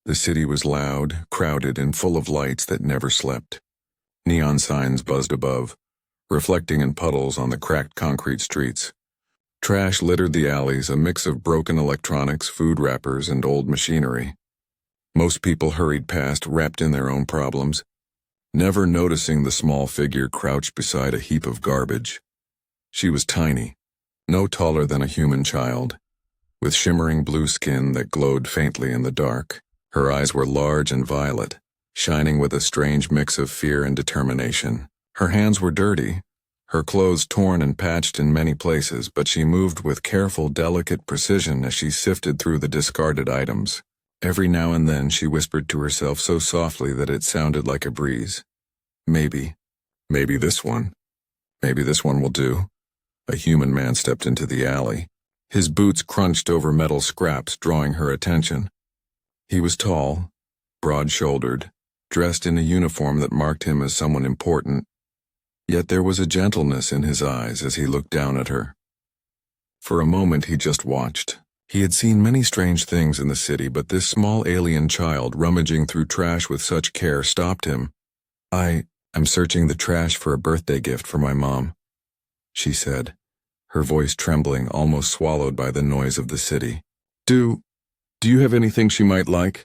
The city was loud, crowded, and full of lights that never slept. Neon signs buzzed above, reflecting in puddles on the cracked concrete streets. Trash littered the alleys, a mix of broken electronics, food wrappers, and old machinery. Most people hurried past, wrapped in their own problems, never noticing the small figure crouched beside a heap of garbage. She was tiny, no taller than a human child, with shimmering blue skin that glowed faintly in the dark. Her eyes were large and violet, shining with a strange mix of fear and determination. Her hands were dirty, her clothes torn and patched in many places, but she moved with careful, delicate precision as she sifted through the discarded items. Every now and then she whispered to herself so softly that it sounded like a breeze. Maybe this one. Maybe this one will do. A human man stepped into the alley. His boots crunched over metal scraps, drawing her attention. He was tall, broad-shouldered, dressed in a uniform that marked him as someone important. Yet there was a gentleness in his eyes as he looked down at her. For a moment he just watched. He had seen many strange things in the city, but this small alien child rummaging through trash with such care stopped him. I'm searching the trash for a birthday gift for my mom, she said, her voice trembling, almost swallowed by the noise of the city. Do you have anything she might like?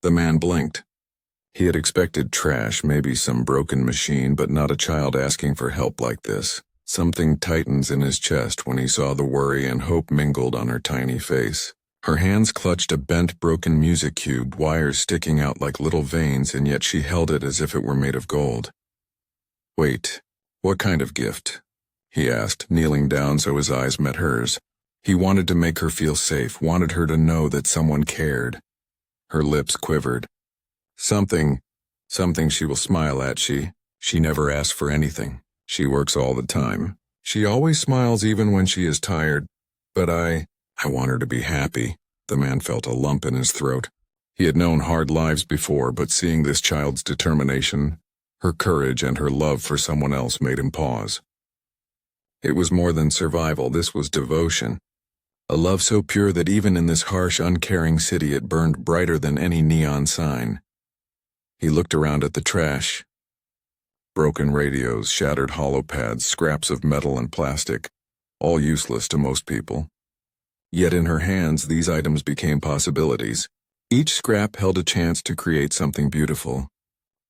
The man blinked. He had expected trash, maybe some broken machine, but not a child asking for help like this. Something tightens in his chest when he saw the worry and hope mingled on her tiny face. Her hands clutched a bent, broken music cube, wires sticking out like little veins, and yet she held it as if it were made of gold. Wait, what kind of gift? He asked, kneeling down so his eyes met hers. He wanted to make her feel safe, wanted her to know that someone cared. Her lips quivered. Something she will smile at. She never asks for anything. She works all the time. She always smiles even when she is tired. But I want her to be happy. The man felt a lump in his throat. He had known hard lives before, but seeing this child's determination, her courage, and her love for someone else made him pause. It was more than survival, this was devotion. A love so pure that even in this harsh, uncaring city it burned brighter than any neon sign. He looked around at the trash. Broken radios, shattered hollow pads, scraps of metal and plastic, all useless to most people. Yet in her hands these items became possibilities. Each scrap held a chance to create something beautiful.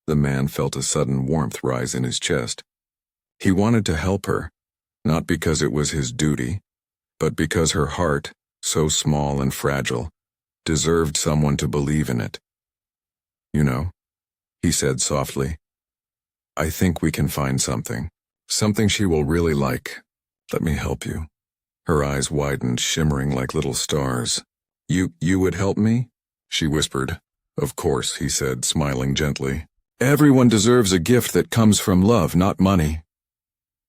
The man felt a sudden warmth rise in his chest. He wanted to help her, not because it was his duty, but because her heart, so small and fragile, deserved someone to believe in it. You know, he said softly, I think we can find something she will really like. Let me help you. Her eyes widened, shimmering like little stars. You would help me? She whispered. Of course, he said, smiling gently. Everyone deserves a gift that comes from love, not money.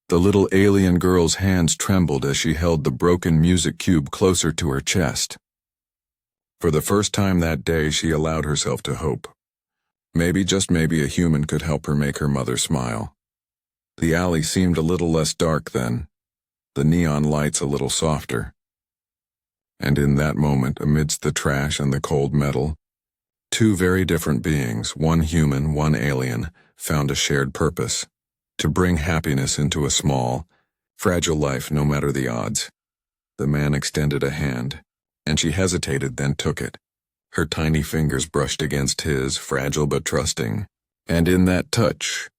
The little alien girl's hands trembled as she held the broken music cube closer to her chest. For the first time that day, she allowed herself to hope. Maybe, just maybe, a human could help her make her mother smile. The alley seemed a little less dark then, the neon lights a little softer. And in that moment, amidst the trash and the cold metal, two very different beings, one human, one alien, found a shared purpose: to bring happiness into a small, fragile life no matter the odds. The man extended a hand, and she hesitated, then took it. Her tiny fingers brushed against his, fragile but trusting, and in that touch,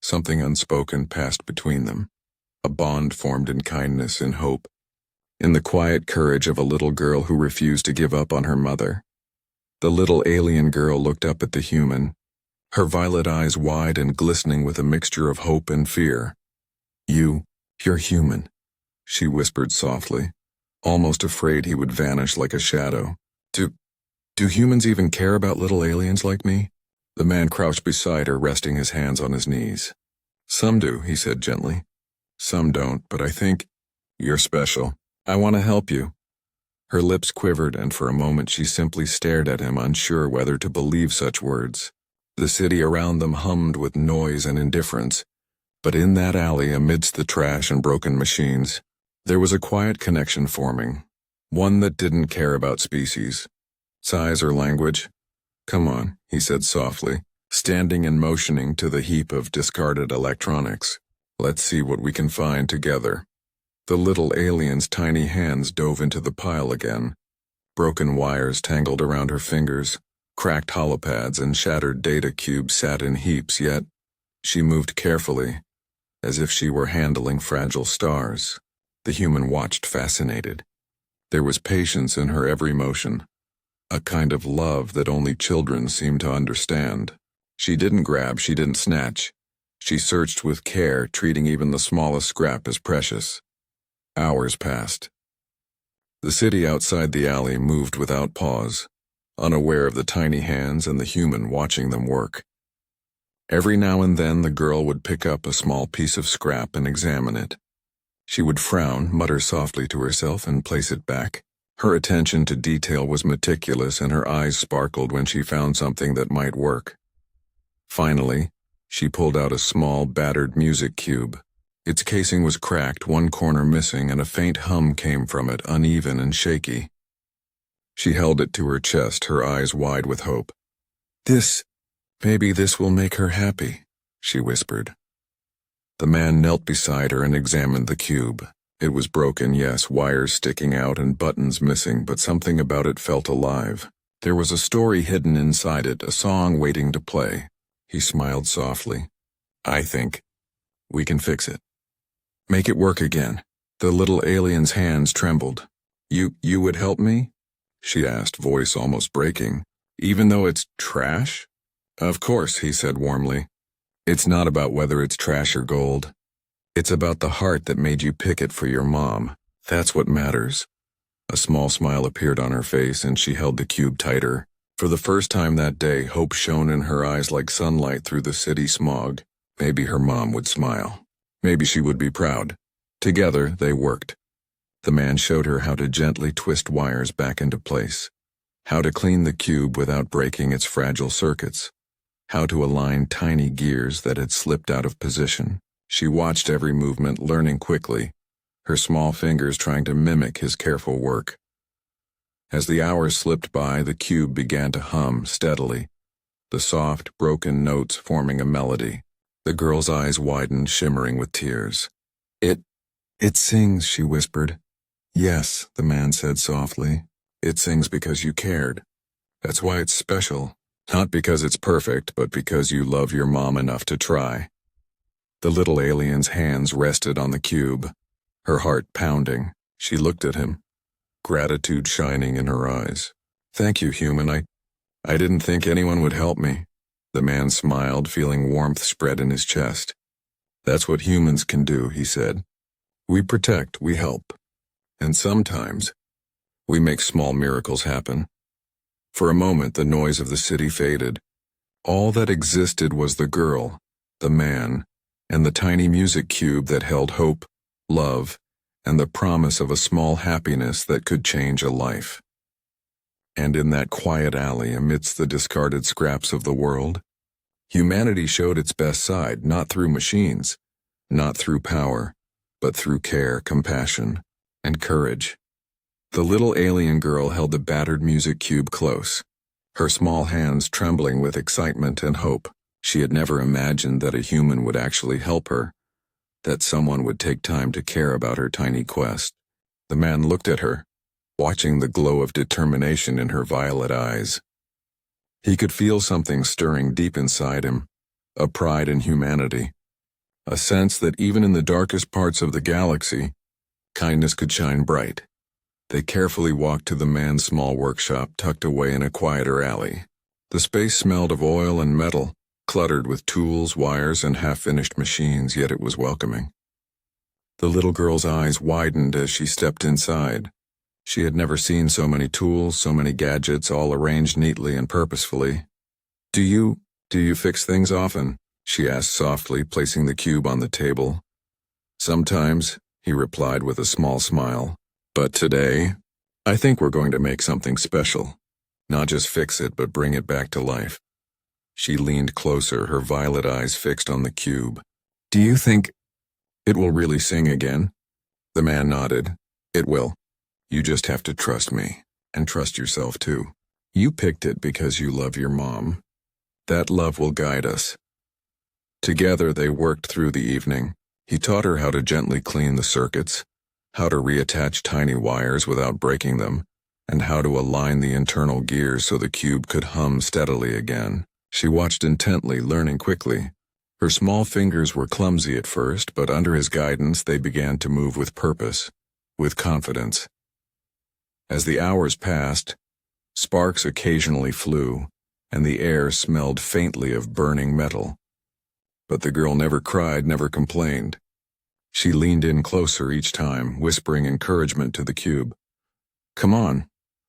something unspoken passed between them. A bond formed in kindness and hope, in the quiet courage of a little girl who refused to give up on her mother. The little alien girl looked up at the human, her violet eyes wide and glistening with a mixture of hope and fear. You're human, she whispered softly, almost afraid he would vanish like a shadow. Do humans even care about little aliens like me? The man crouched beside her, resting his hands on his knees. Some do, he said gently. Some don't, but I think you're special. I want to help you. Her lips quivered, and for a moment she simply stared at him, unsure whether to believe such words. The city around them hummed with noise and indifference, but in that alley, amidst the trash and broken machines, there was a quiet connection forming, one that didn't care about species, size, or language. Come on, he said softly, standing and motioning to the heap of discarded electronics. Let's see what we can find together. The little alien's tiny hands dove into the pile again. Broken wires tangled around her fingers, cracked holopads and shattered data cubes sat in heaps, yet she moved carefully, as if she were handling fragile stars. The human watched fascinated. There was patience in her every motion, a kind of love that only children seem to understand. She didn't grab, she didn't snatch. She searched with care, treating even the smallest scrap as precious. Hours passed. The city outside the alley moved without pause, unaware of the tiny hands and the human watching them work. Every now and then the girl would pick up a small piece of scrap and examine it. She would frown, mutter softly to herself, and place it back. Her attention to detail was meticulous, and her eyes sparkled when she found something that might work. Finally, she pulled out a small, battered music cube. Its casing was cracked, one corner missing, and a faint hum came from it, uneven and shaky. She held it to her chest, her eyes wide with hope. Maybe this will make her happy, she whispered. The man knelt beside her and examined the cube. It was broken, yes, wires sticking out and buttons missing, but something about it felt alive. There was a story hidden inside it, a song waiting to play. He smiled softly. I think we can fix it. Make it work again. The little alien's hands trembled. You would help me? She asked, voice almost breaking. Even though it's trash? Of course, he said warmly. It's not about whether it's trash or gold. It's about the heart that made you pick it for your mom. That's what matters. A small smile appeared on her face, and she held the cube tighter. For the first time that day, hope shone in her eyes like sunlight through the city smog. Maybe her mom would smile. Maybe she would be proud. Together, they worked. The man showed her how to gently twist wires back into place, how to clean the cube without breaking its fragile circuits, how to align tiny gears that had slipped out of position. She watched every movement, learning quickly, her small fingers trying to mimic his careful work. As the hours slipped by, the cube began to hum steadily, the soft, broken notes forming a melody. The girl's eyes widened, shimmering with tears. It sings, she whispered. Yes, the man said softly. It sings because you cared. That's why it's special. Not because it's perfect, but because you love your mom enough to try. The little alien's hands rested on the cube, her heart pounding. She looked at him, gratitude shining in her eyes. Thank you, human. I didn't think anyone would help me. The man smiled, feeling warmth spread in his chest. That's what humans can do, he said. We protect, we help. And sometimes, we make small miracles happen. For a moment, the noise of the city faded. All that existed was the girl, the man, and the tiny music cube that held hope, love, and the promise of a small happiness that could change a life. And in that quiet alley, amidst the discarded scraps of the world, humanity showed its best side, not through machines, not through power, but through care, compassion, and courage. The little alien girl held the battered music cube close, her small hands trembling with excitement and hope. She had never imagined that a human would actually help her, that someone would take time to care about her tiny quest. The man looked at her, watching the glow of determination in her violet eyes. He could feel something stirring deep inside him, a pride in humanity, a sense that even in the darkest parts of the galaxy, kindness could shine bright. They carefully walked to the man's small workshop tucked away in a quieter alley. The space smelled of oil and metal, cluttered with tools, wires, and half-finished machines, yet it was welcoming. The little girl's eyes widened as she stepped inside. She had never seen so many tools, so many gadgets, all arranged neatly and purposefully. Do you fix things often?" she asked softly, placing the cube on the table. "Sometimes," he replied with a small smile. "But today, I think we're going to make something special. Not just fix it, but bring it back to life." She leaned closer, her violet eyes fixed on the cube. "Do you think it will really sing again?" The man nodded. "It will. You just have to trust me, and trust yourself too." You picked it because you love your mom. That love will guide us. Together they worked through the evening. He taught her how to gently clean the circuits, how to reattach tiny wires without breaking them, and how to align the internal gears so the cube could hum steadily again. She watched intently, learning quickly. Her small fingers were clumsy at first, but under his guidance they began to move with purpose, with confidence. As the hours passed, sparks occasionally flew, and the air smelled faintly of burning metal. But the girl never cried, never complained. She leaned in closer each time, whispering encouragement to the cube. "Come on,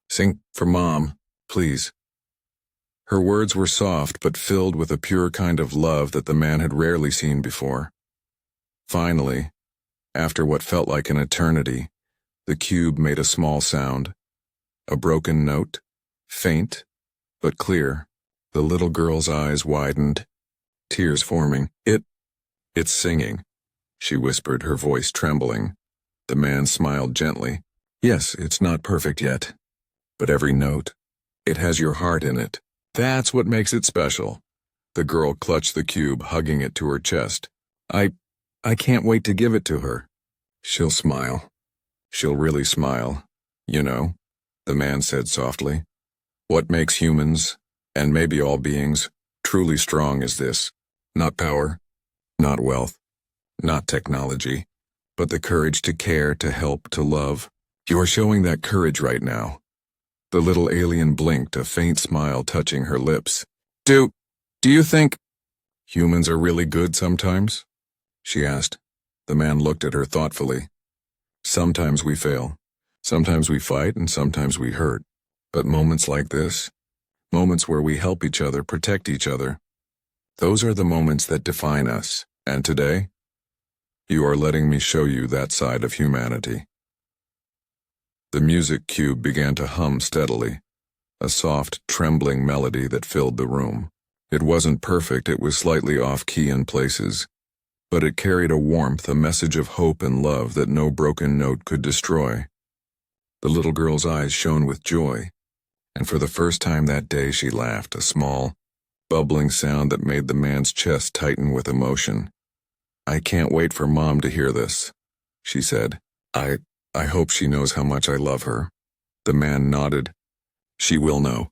sing for Mom, please." Her words were soft but filled with a pure kind of love that the man had rarely seen before. Finally, after what felt like an eternity, the cube made a small sound. A broken note, faint, but clear. The little girl's eyes widened, tears forming. It's singing," she whispered, her voice trembling. The man smiled gently. "Yes, it's not perfect yet. But every note, it has your heart in it. That's what makes it special." The girl clutched the cube, hugging it to her chest. I can't wait to give it to her. She'll smile. She'll really smile. You know," the man said softly. "What makes humans, and maybe all beings, truly strong is this. Not power, not wealth, not technology, but the courage to care, to help, to love. You're showing that courage right now." The little alien blinked, a faint smile touching her lips. Do you think humans are really good sometimes?" she asked. The man looked at her thoughtfully. "Sometimes we fail. Sometimes we fight, and sometimes we hurt. But moments like this, moments where we help each other, protect each other, those are the moments that define us. And today, you are letting me show you that side of humanity." The music cube began to hum steadily, a soft, trembling melody that filled the room. It wasn't perfect, it was slightly off-key in places, but it carried a warmth, a message of hope and love that no broken note could destroy. The little girl's eyes shone with joy, and for the first time that day she laughed, a small, bubbling sound that made the man's chest tighten with emotion. "I can't wait for Mom to hear this," she said. I hope she knows how much I love her." The man nodded. "She will know,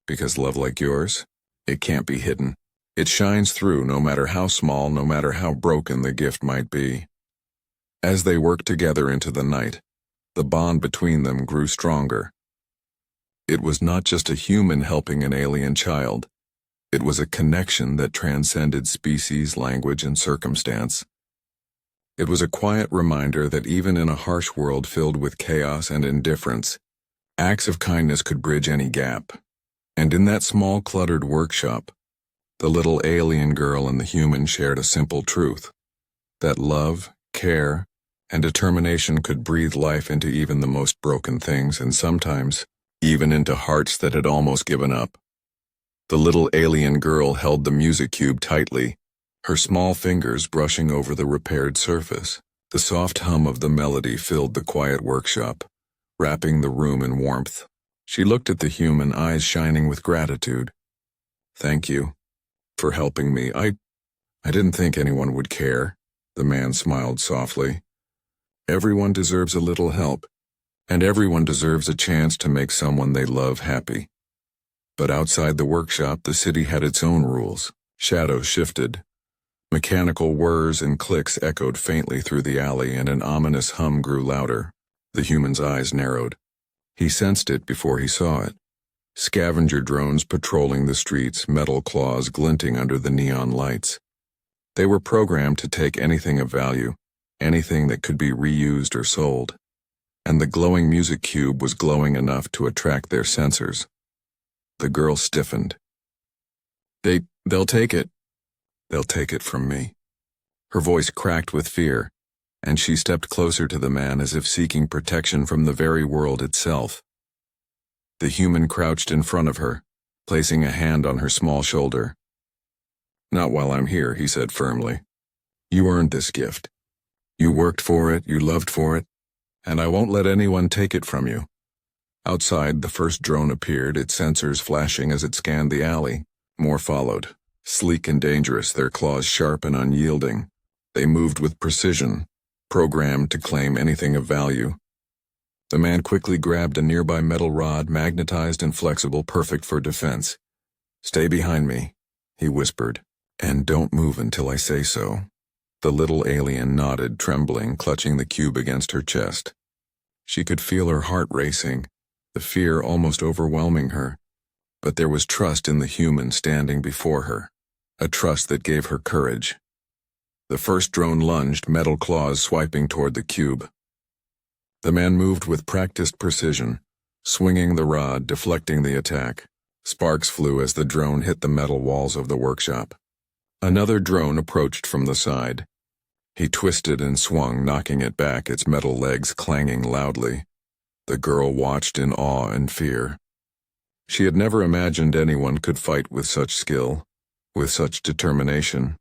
because love like yours, it can't be hidden. It shines through no matter how small, no matter how broken the gift might be." As they worked together into the night, the bond between them grew stronger. It was not just a human helping an alien child. It was a connection that transcended species, language, and circumstance. It was a quiet reminder that even in a harsh world filled with chaos and indifference, acts of kindness could bridge any gap. And in that small, cluttered workshop, the little alien girl and the human shared a simple truth, that love, care, and determination could breathe life into even the most broken things, and sometimes even into hearts that had almost given up. The little alien girl held the music cube tightly, her small fingers brushing over the repaired surface. The soft hum of the melody filled the quiet workshop, wrapping the room in warmth. She looked at the human, eyes shining with gratitude. "Thank you for helping me. I didn't think anyone would care," the man smiled softly. "Everyone deserves a little help, and everyone deserves a chance to make someone they love happy." But outside the workshop, the city had its own rules. Shadows shifted. Mechanical whirs and clicks echoed faintly through the alley, and an ominous hum grew louder. The human's eyes narrowed. He sensed it before he saw it. Scavenger drones patrolling the streets, metal claws glinting under the neon lights. They were programmed to take anything of value, anything that could be reused or sold. And the glowing music cube was glowing enough to attract their sensors. The girl stiffened. They'll take it. They'll take it from me." Her voice cracked with fear, and she stepped closer to the man as if seeking protection from the very world itself. The human crouched in front of her, placing a hand on her small shoulder. "Not while I'm here," he said firmly. "You earned this gift. You worked for it, you loved for it, and I won't let anyone take it from you. Outside, the first drone appeared, its sensors flashing as it scanned the alley. More followed. Sleek and dangerous, their claws sharp and unyielding. They moved with precision, programmed to claim anything of value. The man quickly grabbed a nearby metal rod, magnetized and flexible, perfect for defense. "Stay behind me," he whispered, "and don't move until I say so." The little alien nodded, trembling, clutching the cube against her chest. She could feel her heart racing, the fear almost overwhelming her, but there was trust in the human standing before her, a trust that gave her courage. The first drone lunged, metal claws swiping toward the cube. The man moved with practiced precision, swinging the rod, deflecting the attack. Sparks flew as the drone hit the metal walls of the workshop. Another drone approached from the side. He twisted and swung, knocking it back, its metal legs clanging loudly. The girl watched in awe and fear. She had never imagined anyone could fight with such skill, with such determination.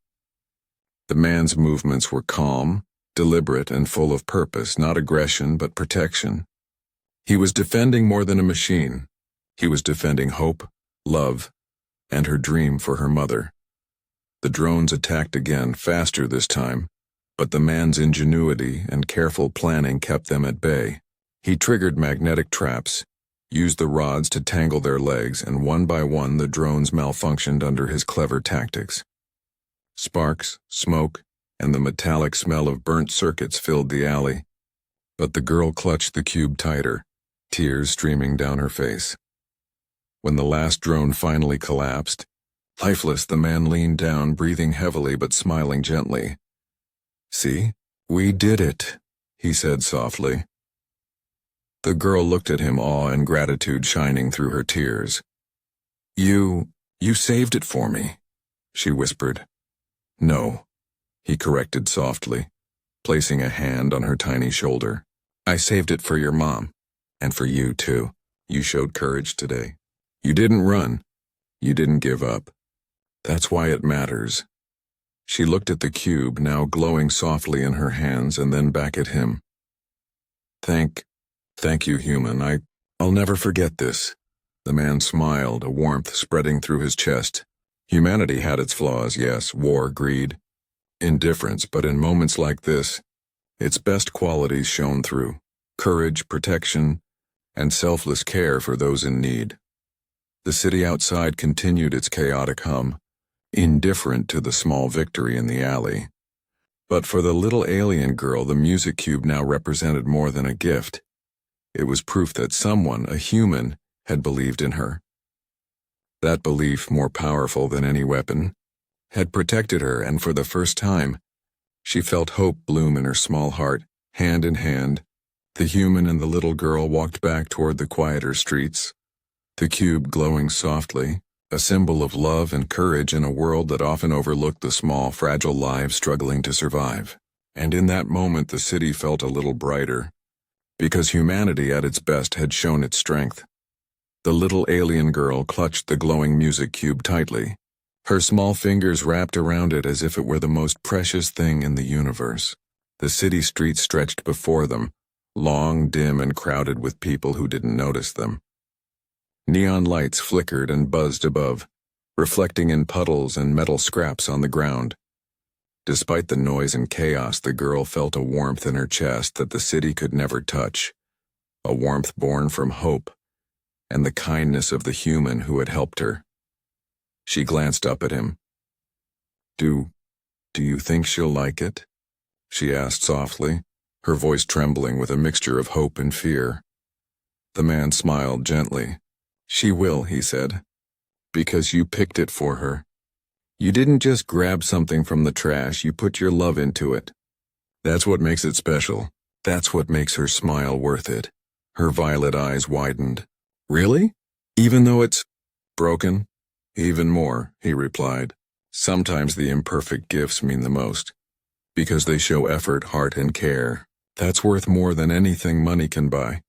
The man's movements were calm, deliberate, and full of purpose, not aggression but protection. He was defending more than a machine. He was defending hope, love, and her dream for her mother. The drones attacked again, faster this time, but the man's ingenuity and careful planning kept them at bay. He triggered magnetic traps, used the rods to tangle their legs, and one by one the drones malfunctioned under his clever tactics. Sparks, smoke, and the metallic smell of burnt circuits filled the alley. But the girl clutched the cube tighter, tears streaming down her face. When the last drone finally collapsed, lifeless, the man leaned down, breathing heavily but smiling gently. "See, we did it," he said softly. The girl looked at him, awe and gratitude shining through her tears. You saved it for me," she whispered. "No," he corrected softly, placing a hand on her tiny shoulder. "I saved it for your mom, and for you too. You showed courage today. You didn't run. You didn't give up. That's why it matters." She looked at the cube, now glowing softly in her hands, and then back at him. Thank you, human. I'll never forget this." The man smiled, a warmth spreading through his chest. Humanity had its flaws, yes, war, greed, indifference, but in moments like this, its best qualities shone through: courage, protection, and selfless care for those in need. The city outside continued its chaotic hum, indifferent to the small victory in the alley. But for the little alien girl, the music cube now represented more than a gift. It was proof that someone, a human, had believed in her. That belief, more powerful than any weapon, had protected her, and for the first time, she felt hope bloom in her small heart. Hand in hand, the human and the little girl walked back toward the quieter streets, the cube glowing softly, a symbol of love and courage in a world that often overlooked the small, fragile lives struggling to survive. And in that moment the city felt a little brighter, because humanity at its best had shown its strength. The little alien girl clutched the glowing music cube tightly, her small fingers wrapped around it as if it were the most precious thing in the universe. The city streets stretched before them, long, dim, and crowded with people who didn't notice them. Neon lights flickered and buzzed above, reflecting in puddles and metal scraps on the ground. Despite the noise and chaos, the girl felt a warmth in her chest that the city could never touch, a warmth born from hope and the kindness of the human who had helped her. She glanced up at him. Do you think she'll like it?" she asked softly, her voice trembling with a mixture of hope and fear. The man smiled gently. "She will," he said, "because you picked it for her. You didn't just grab something from the trash, you put your love into it. That's what makes it special. That's what makes her smile worth it." Her violet eyes widened. "Really? Even though it's broken?" "Even more," he replied. "Sometimes the imperfect gifts mean the most, because they show effort, heart, and care. That's worth more than anything money can buy."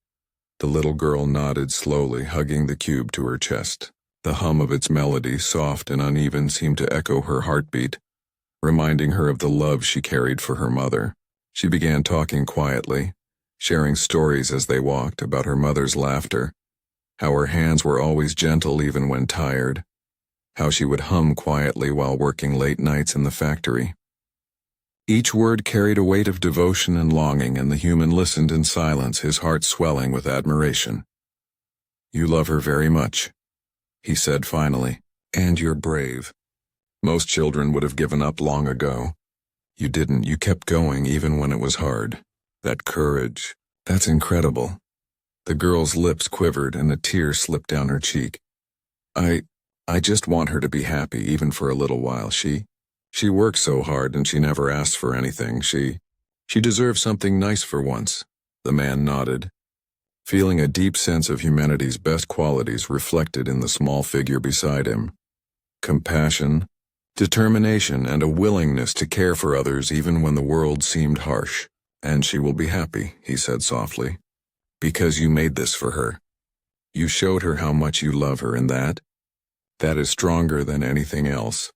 The little girl nodded slowly, hugging the cube to her chest. The hum of its melody, soft and uneven, seemed to echo her heartbeat, reminding her of the love she carried for her mother. She began talking quietly, sharing stories as they walked about her mother's laughter, how her hands were always gentle even when tired, how she would hum quietly while working late nights in the factory. Each word carried a weight of devotion and longing, and the human listened in silence, his heart swelling with admiration. "You love her very much," he said finally, "and you're brave. Most children would have given up long ago. You didn't. You kept going even when it was hard. That courage, that's incredible." The girl's lips quivered and a tear slipped down her cheek. I just want her to be happy, even for a little while. She works so hard and she never asks for anything. She deserves something nice for once." The man nodded, feeling a deep sense of humanity's best qualities reflected in the small figure beside him. Compassion, determination, and a willingness to care for others even when the world seemed harsh. "And she will be happy," he said softly, "because you made this for her. You showed her how much you love her, and that is stronger than anything else."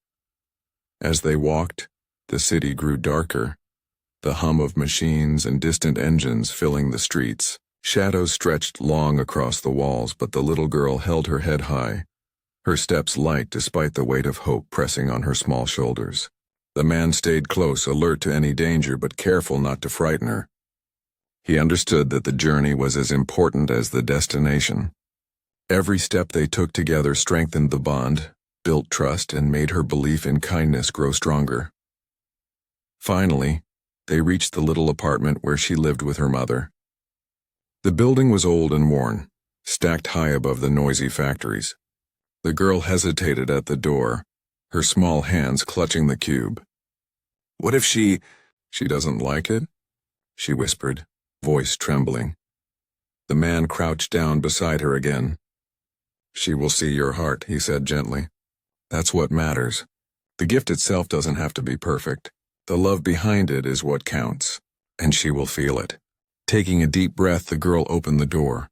As they walked, the city grew darker, the hum of machines and distant engines filling the streets. Shadows stretched long across the walls, but the little girl held her head high, her steps light despite the weight of hope pressing on her small shoulders. The man stayed close, alert to any danger but careful not to frighten her. He understood that the journey was as important as the destination. Every step they took together strengthened the bond, built trust, and made her belief in kindness grow stronger. Finally, they reached the little apartment where she lived with her mother. The building was old and worn, stacked high above the noisy factories. The girl hesitated at the door, her small hands clutching the cube. "What if she doesn't like it?" she whispered, voice trembling. The man crouched down beside her again. "She will see your heart," he said gently. "That's what matters. The gift itself doesn't have to be perfect. The love behind it is what counts, and she will feel it." Taking a deep breath, the girl opened the door.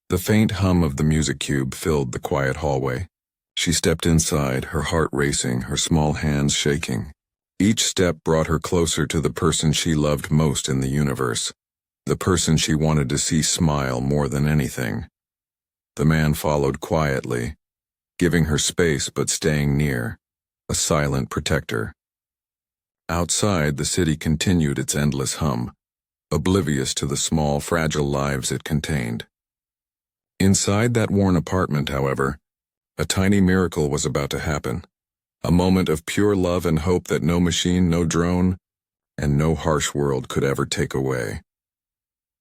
The faint hum of the music cube filled the quiet hallway. She stepped inside, her heart racing, her small hands shaking. Each step brought her closer to the person she loved most in the universe, the person she wanted to see smile more than anything. The man followed quietly, giving her space but staying near, a silent protector. Outside, the city continued its endless hum, oblivious to the small, fragile lives it contained. Inside that worn apartment, however, a tiny miracle was about to happen, a moment of pure love and hope that no machine, no drone, and no harsh world could ever take away.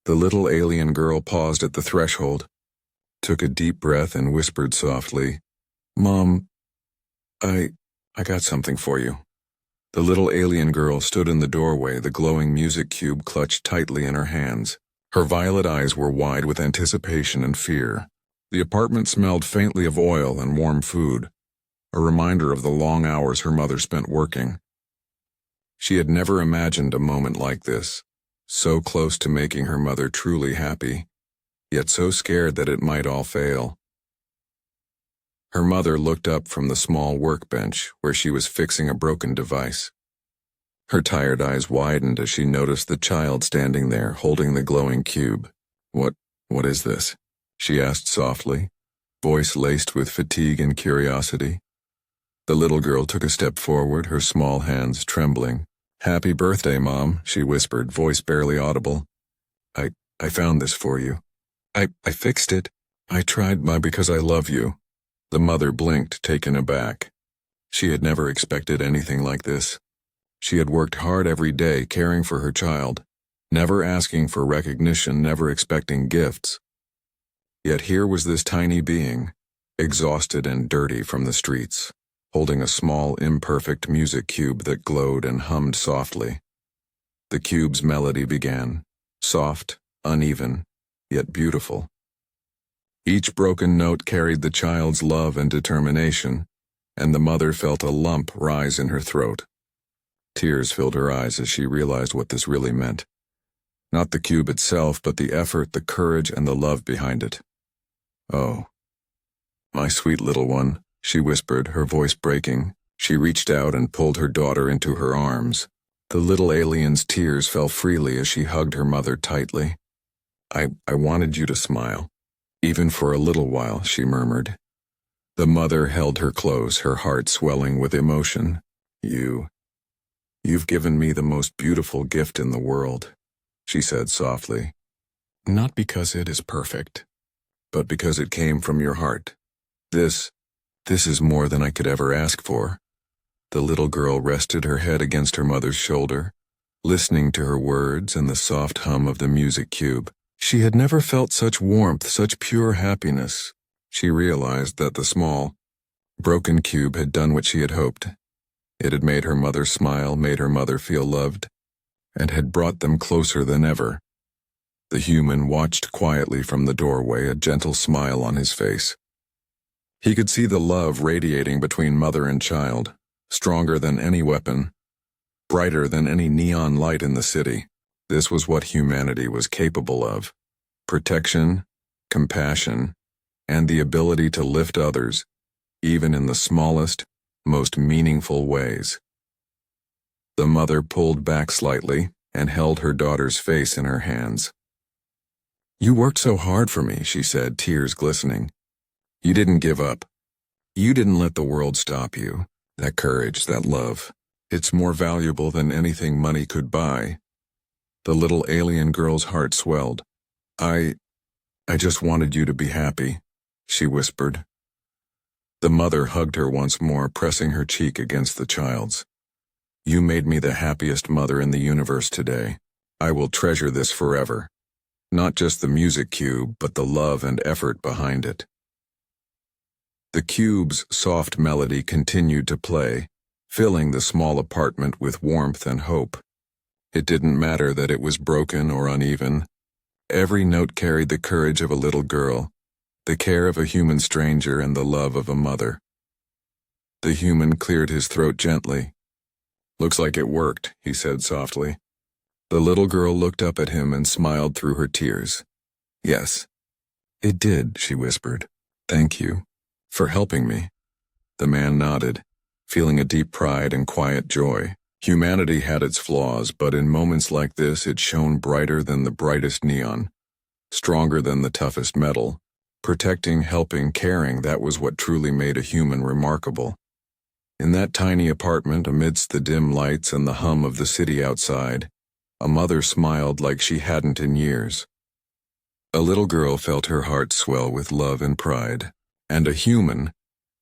The little alien girl paused at the threshold, took a deep breath, and whispered softly, "Mom, I got something for you." The little alien girl stood in the doorway, the glowing music cube clutched tightly in her hands. Her violet eyes were wide with anticipation and fear. The apartment smelled faintly of oil and warm food, a reminder of the long hours her mother spent working. She had never imagined a moment like this, so close to making her mother truly happy, yet so scared that it might all fail. Her mother looked up from the small workbench where she was fixing a broken device. Her tired eyes widened as she noticed the child standing there holding the glowing cube. What is this?" she asked softly, voice laced with fatigue and curiosity. The little girl took a step forward, her small hands trembling. "Happy birthday, Mom," she whispered, voice barely audible. I found this for you. I fixed it. I tried because I love you." The mother blinked, taken aback. She had never expected anything like this. She had worked hard every day caring for her child, never asking for recognition, never expecting gifts. Yet here was this tiny being, exhausted and dirty from the streets, holding a small, imperfect music cube that glowed and hummed softly. The cube's melody began, soft, uneven, yet beautiful. Each broken note carried the child's love and determination, and the mother felt a lump rise in her throat. Tears filled her eyes as she realized what this really meant. Not the cube itself, but the effort, the courage, and the love behind it. "Oh, my sweet little one," she whispered, her voice breaking. She reached out and pulled her daughter into her arms. The little alien's tears fell freely as she hugged her mother tightly. I wanted you to smile. Even for a little while, she murmured. The mother held her close, her heart swelling with emotion. You've given me the most beautiful gift in the world, she said softly. Not because it is perfect, but because it came from your heart. This is more than I could ever ask for. The little girl rested her head against her mother's shoulder, listening to her words and the soft hum of the music cube. She had never felt such warmth, such pure happiness. She realized that the small, broken cube had done what she had hoped. It had made her mother smile, made her mother feel loved, and had brought them closer than ever. The human watched quietly from the doorway, a gentle smile on his face. He could see the love radiating between mother and child, stronger than any weapon, brighter than any neon light in the city. This was what humanity was capable of: protection, compassion, and the ability to lift others, even in the smallest, most meaningful ways. The mother pulled back slightly and held her daughter's face in her hands. You worked so hard for me, she said, tears glistening. You didn't give up. You didn't let the world stop you. That courage, that love, it's more valuable than anything money could buy. The little alien girl's heart swelled. I just wanted you to be happy, she whispered. The mother hugged her once more, pressing her cheek against the child's. You made me the happiest mother in the universe today. I will treasure this forever. Not just the music cube, but the love and effort behind it. The cube's soft melody continued to play, filling the small apartment with warmth and hope. It didn't matter that it was broken or uneven. Every note carried the courage of a little girl, the care of a human stranger, and the love of a mother. The human cleared his throat gently. Looks like it worked, he said softly. The little girl looked up at him and smiled through her tears. Yes, it did, she whispered. Thank you for helping me. The man nodded, feeling a deep pride and quiet joy. Humanity had its flaws, but in moments like this it shone brighter than the brightest neon, stronger than the toughest metal. Protecting, helping, caring, that was what truly made a human remarkable. In that tiny apartment, amidst the dim lights and the hum of the city outside, a mother smiled like she hadn't in years. A little girl felt her heart swell with love and pride, and a human,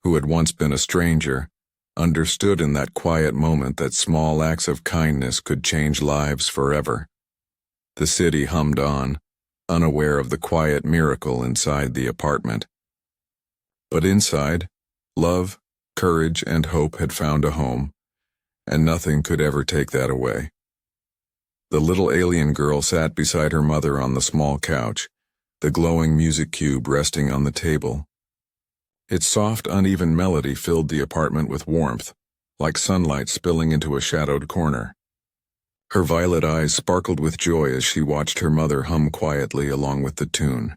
who had once been a stranger, understood in that quiet moment that small acts of kindness could change lives forever. The city hummed on, unaware of the quiet miracle inside the apartment. But inside, love, courage, and hope had found a home, and nothing could ever take that away. The little alien girl sat beside her mother on the small couch, the glowing music cube resting on the table. Its soft, uneven melody filled the apartment with warmth, like sunlight spilling into a shadowed corner. Her violet eyes sparkled with joy as she watched her mother hum quietly along with the tune,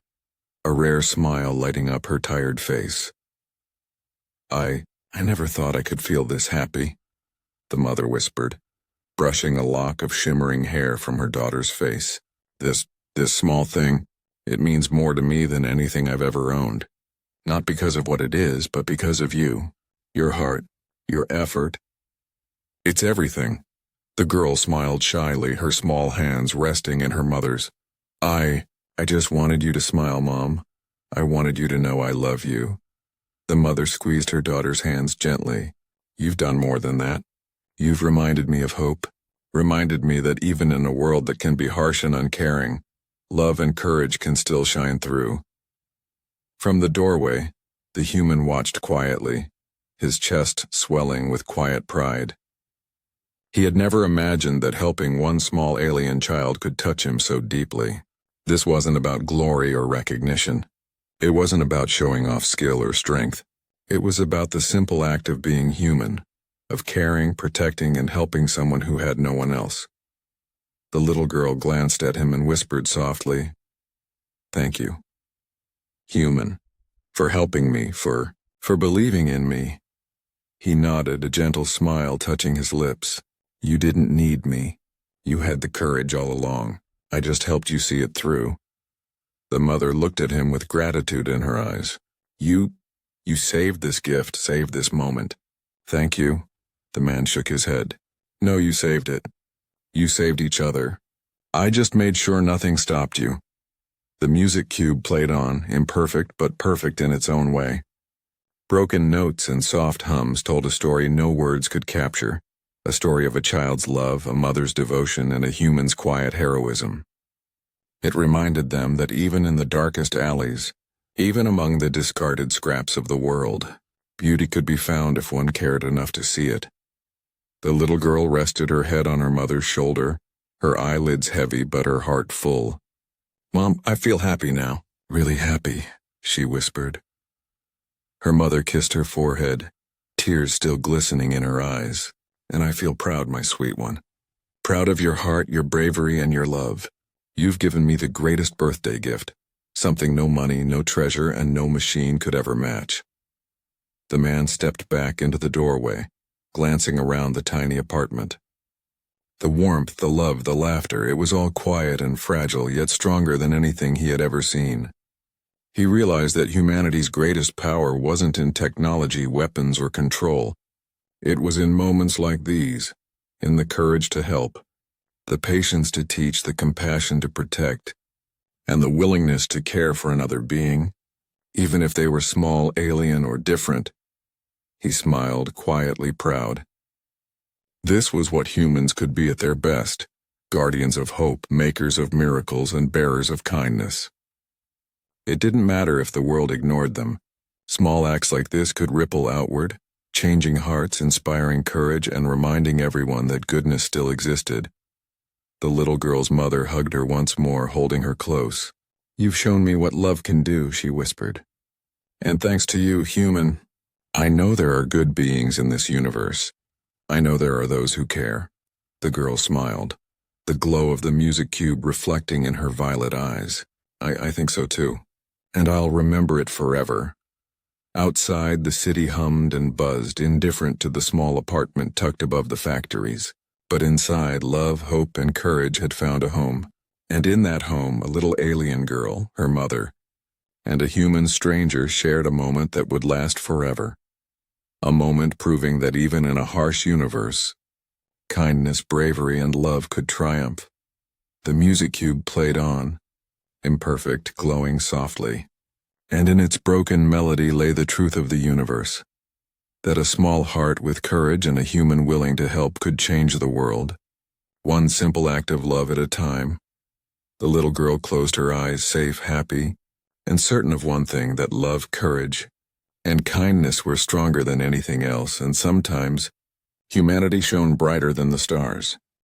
a rare smile lighting up her tired face. I never thought I could feel this happy, the mother whispered, brushing a lock of shimmering hair from her daughter's face. This small thing, it means more to me than anything I've ever owned. Not because of what it is, but because of you, your heart, your effort. It's everything. The girl smiled shyly, her small hands resting in her mother's. I just wanted you to smile, Mom. I wanted you to know I love you. The mother squeezed her daughter's hands gently. You've done more than that. You've reminded me of hope, reminded me that even in a world that can be harsh and uncaring, love and courage can still shine through. From the doorway, the human watched quietly, his chest swelling with quiet pride. He had never imagined that helping one small alien child could touch him so deeply. This wasn't about glory or recognition. It wasn't about showing off skill or strength. It was about the simple act of being human, of caring, protecting, and helping someone who had no one else. The little girl glanced at him and whispered softly, "Thank you, human, for helping me, for believing in me." He nodded, a gentle smile touching his lips. "You didn't need me. You had the courage all along. I just helped you see it through." The mother looked at him with gratitude in her eyes. You saved this gift, saved this moment. Thank you. The man shook his head. No, you saved it. You saved each other. I just made sure nothing stopped you. The music cube played on, imperfect but perfect in its own way. Broken notes and soft hums told a story no words could capture, a story of a child's love, a mother's devotion, and a human's quiet heroism. It reminded them that even in the darkest alleys, even among the discarded scraps of the world, beauty could be found if one cared enough to see it. The little girl rested her head on her mother's shoulder, her eyelids heavy but her heart full. Mom, I feel happy now, really happy, she whispered. Her mother kissed her forehead, tears still glistening in her eyes. And I feel proud, my sweet one. Proud of your heart, your bravery, and your love. You've given me the greatest birthday gift, something no money, no treasure, and no machine could ever match. The man stepped back into the doorway, glancing around the tiny apartment. The warmth, the love, the laughter, it was all quiet and fragile, yet stronger than anything he had ever seen. He realized that humanity's greatest power wasn't in technology, weapons, or control. It was in moments like these, in the courage to help, the patience to teach, the compassion to protect, and the willingness to care for another being, even if they were small, alien, or different. He smiled, quietly proud. This was what humans could be at their best, guardians of hope, makers of miracles, and bearers of kindness. It didn't matter if the world ignored them. Small acts like this could ripple outward, changing hearts, inspiring courage, and reminding everyone that goodness still existed. The little girl's mother hugged her once more, holding her close. You've shown me what love can do, she whispered. And thanks to you, human, I know there are good beings in this universe. I know there are those who care. The girl smiled, the glow of the music cube reflecting in her violet eyes. I think so too. And I'll remember it forever. Outside, the city hummed and buzzed, indifferent to the small apartment tucked above the factories. But inside, love, hope, and courage had found a home. And in that home, a little alien girl, her mother, and a human stranger shared a moment that would last forever. A moment proving that even in a harsh universe, kindness, bravery, and love could triumph. The music cube played on, imperfect, glowing softly. And in its broken melody lay the truth of the universe, that a small heart with courage and a human willing to help could change the world, one simple act of love at a time. The little girl closed her eyes, safe, happy, and certain of one thing, that love, courage, and kindness were stronger than anything else, and sometimes humanity shone brighter than the stars.